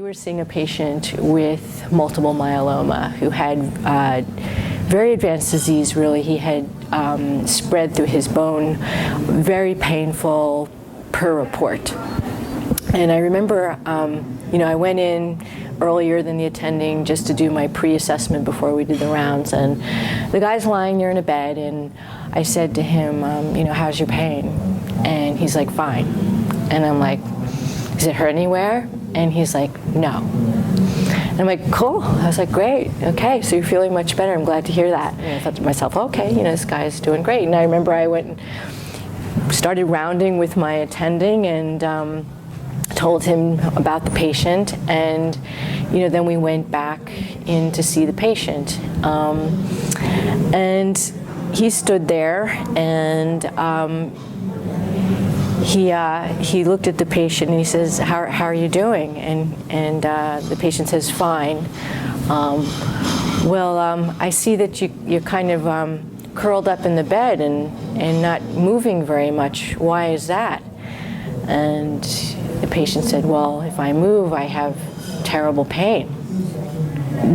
We were seeing a patient with multiple myeloma who had very advanced disease, really. He had spread through his bone, very painful per report. And I remember, I went in earlier than the attending just to do my pre-assessment before we did the rounds, and the guy's lying there in a bed, and I said to him, how's your pain? And he's like, fine. And I'm like, does it hurt anywhere? And he's like, no. And I'm like, cool. I was like, great. Okay, so you're feeling much better. I'm glad to hear that. And I thought to myself, okay, this guy's doing great. And I remember I went and started rounding with my attending and told him about the patient. And then we went back in to see the patient. And he stood there and he looked at the patient and he says, how are you doing? And the patient says, fine. I see that you're kind of curled up in the bed and not moving very much. Why is that? And the patient said, well, if I move, I have terrible pain.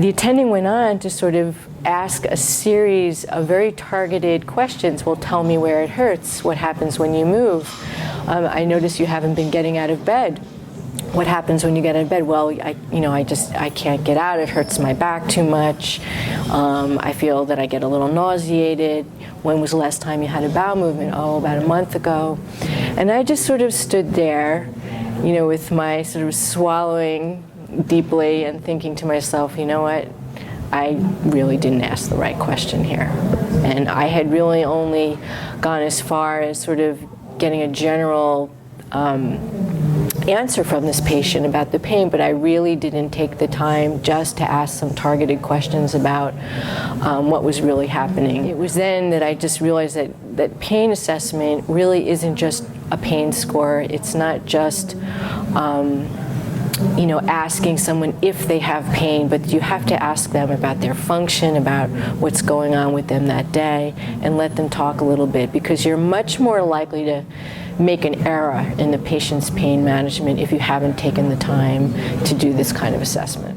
The attending went on to sort of ask a series of very targeted questions. Well, tell me where it hurts. What happens when you move? I notice you haven't been getting out of bed. What happens when you get out of bed? Well, I can't get out. It hurts my back too much. I feel that I get a little nauseated. When was the last time you had a bowel movement? Oh, about a month ago. And I just sort of stood there, with my sort of swallowing deeply and thinking to myself, you know what? I really didn't ask the right question here. And I had really only gone as far as sort of getting a general answer from this patient about the pain, but I really didn't take the time just to ask some targeted questions about what was really happening. It was then that I just realized that pain assessment really isn't just a pain score. It's not just asking someone if they have pain, but you have to ask them about their function, about what's going on with them that day, and let them talk a little bit, because you're much more likely to make an error in the patient's pain management if you haven't taken the time to do this kind of assessment.